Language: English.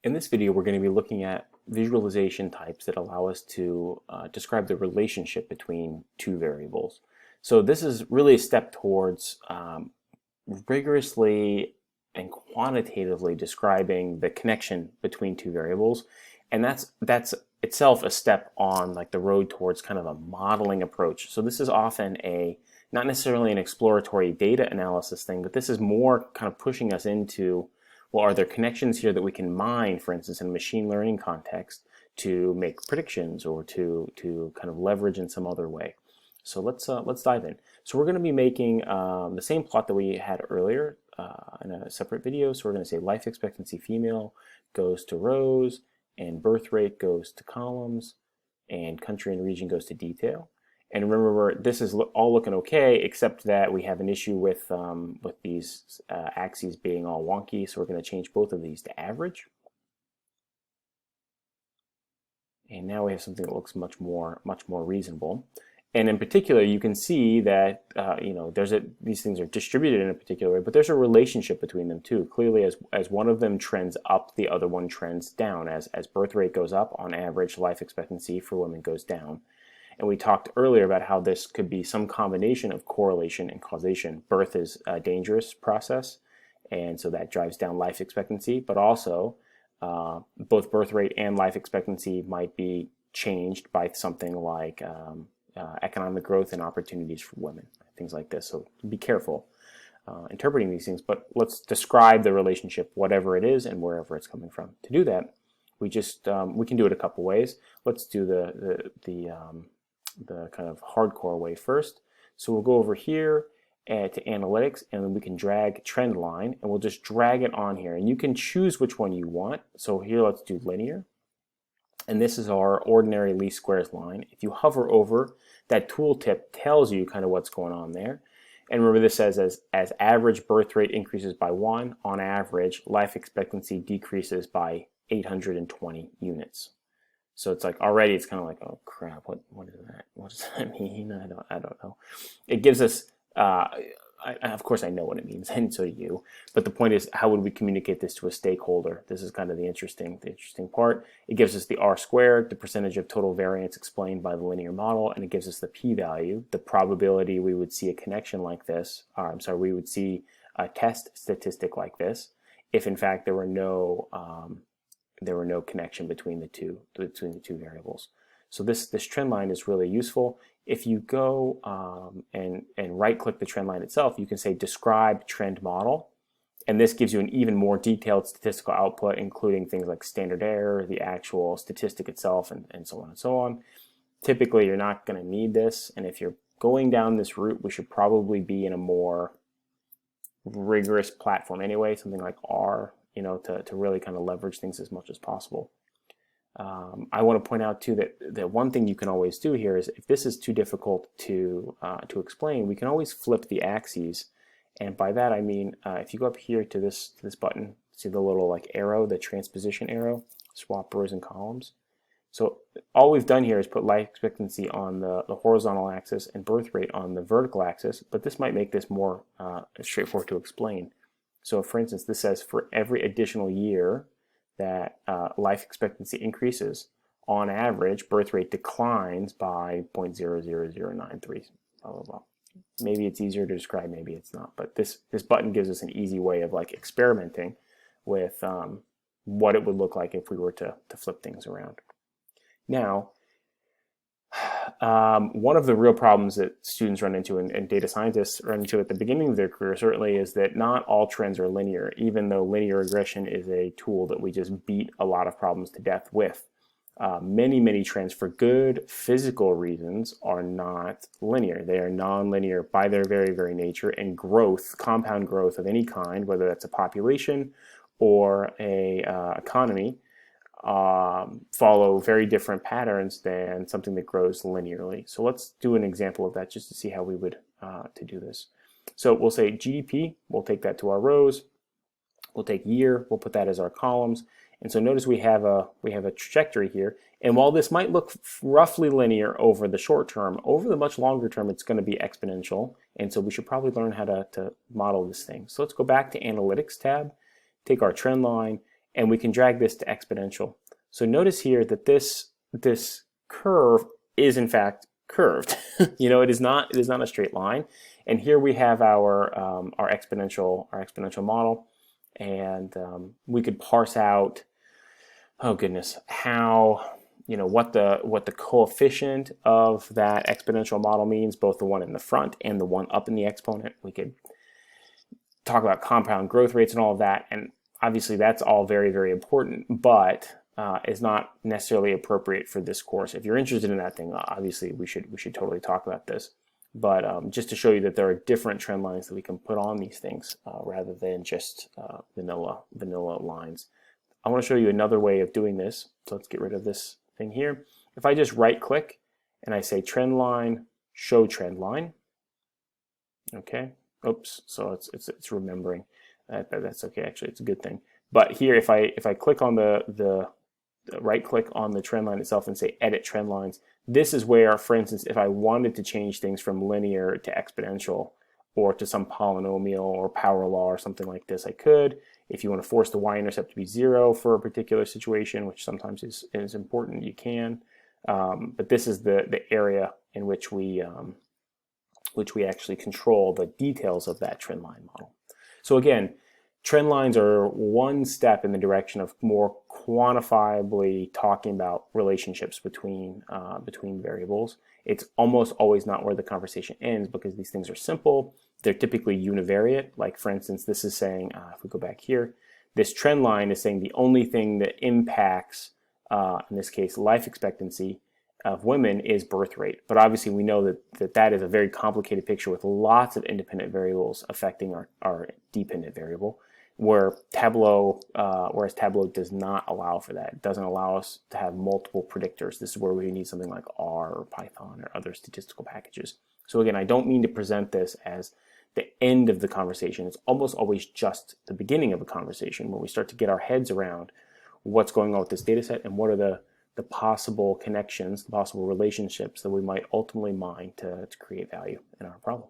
In this video, we're going to be looking at visualization types that allow us to describe the relationship between two variables. So this is really a step towards rigorously and quantitatively describing the connection between two variables, and that's itself a step on like the road towards kind of a modeling approach. So this is often a not necessarily an exploratory data analysis thing, but this is more kind of pushing us into, well, are there connections here that we can mine, for instance, in a machine learning context to make predictions or to kind of leverage in some other way? So let's dive in. So we're going to be making the same plot that we had earlier in a separate video. So we're going to say life expectancy female goes to rows, and birth rate goes to columns, and country and region goes to detail. And remember, this is all looking okay, except that we have an issue with these axes being all wonky. So we're going to change both of these to average. And now we have something that looks much more reasonable. And in particular, you can see that these things are distributed in a particular way, but there's a relationship between them too. Clearly, as one of them trends up, the other one trends down. As birth rate goes up, on average, life expectancy for women goes down. And we talked earlier about how this could be some combination of correlation and causation. Birth is a dangerous process, and so that drives down life expectancy, but also both birth rate and life expectancy might be changed by something like economic growth and opportunities for women, things like this. So be careful interpreting these things, but let's describe the relationship, whatever it is and wherever it's coming from. To do that, we can do it a couple ways. Let's do the kind of hardcore way first. So we'll go over here to analytics, and then we can drag trend line, and we'll just drag it on here, and you can choose which one you want. So here, let's do linear, and this is our ordinary least squares line. If you hover over, that tooltip tells you kind of what's going on there. And remember, this says as average birth rate increases by 1, on average life expectancy decreases by 820 units. So it's like already it's kind of like, oh crap, what is that? What does that mean? I don't know. It gives us of course I know what it means, and so do you. But the point is, how would we communicate this to a stakeholder? This is kind of the interesting part. It gives us the R squared, the percentage of total variance explained by the linear model, and it gives us the p-value, the probability we would see a connection like this. We would see a test statistic like this if in fact there were no connection between the two variables. So this trend line is really useful. If you go and right-click the trend line itself, you can say describe trend model, and this gives you an even more detailed statistical output, including things like standard error, the actual statistic itself, and so on and so on. Typically, you're not going to need this, and if you're going down this route, we should probably be in a more rigorous platform anyway, something like R, to really kind of leverage things as much as possible. I want to point out too that one thing you can always do here is, if this is too difficult to explain, we can always flip the axes. And by that I mean, if you go up here to this button, see the little like arrow, the transposition arrow, swap rows and columns. So all we've done here is put life expectancy on the horizontal axis and birth rate on the vertical axis, but this might make this more straightforward to explain. So for instance, this says for every additional year that life expectancy increases, on average, birth rate declines by 0.00093, blah, blah, blah. Maybe it's easier to describe, maybe it's not, but this button gives us an easy way of like experimenting with what it would look like if we were to flip things around. Now, one of the real problems that students run into and data scientists run into at the beginning of their career certainly is that not all trends are linear, even though linear regression is a tool that we just beat a lot of problems to death with. Many trends, for good physical reasons, are not linear. They are non-linear by their very nature, and growth, compound growth of any kind, whether that's a population or a economy, follow very different patterns than something that grows linearly. So let's do an example of that just to see how we would to do this. So we'll say GDP, we'll take that to our rows. We'll take year, we'll put that as our columns. And so notice we have a trajectory here. And while this might look roughly linear over the short term, over the much longer term, it's going to be exponential. And so we should probably learn how to model this thing. So let's go back to Analytics tab, take our trend line, and we can drag this to exponential. So notice here that this curve is in fact curved. It is not a straight line. And here we have our exponential model, and we could parse out, oh goodness, how what the coefficient of that exponential model means, both the one in the front and the one up in the exponent. We could talk about compound growth rates and all of that, and obviously that's all very, very important, but is not necessarily appropriate for this course. If you're interested in that thing, obviously we should totally talk about this. But just to show you that there are different trend lines that we can put on these things rather than just vanilla lines. I want to show you another way of doing this. So let's get rid of this thing here. If I just right click and I say trend line, show trend line. Okay. Oops. So it's remembering. That's okay. Actually, it's a good thing. But here, if I click on the right click on the trend line itself and say edit trend lines, this is where, for instance, if I wanted to change things from linear to exponential or to some polynomial or power law or something like this, I could. If you want to force the y-intercept to be 0 for a particular situation, which sometimes is important, you can. But this is the area in which we actually control the details of that trend line model. So again, trend lines are one step in the direction of more quantifiably talking about relationships between variables. It's almost always not where the conversation ends because these things are simple. They're typically univariate. Like for instance, this is saying, if we go back here, this trend line is saying the only thing that impacts, in this case, life expectancy of women is birth rate. But obviously we know that is a very complicated picture with lots of independent variables affecting our dependent variable. Whereas Tableau does not allow for that. It doesn't allow us to have multiple predictors. This is where we need something like R or Python or other statistical packages. So again, I don't mean to present this as the end of the conversation. It's almost always just the beginning of a conversation where we start to get our heads around what's going on with this data set and what are the possible connections, the possible relationships that we might ultimately mine to create value in our problem.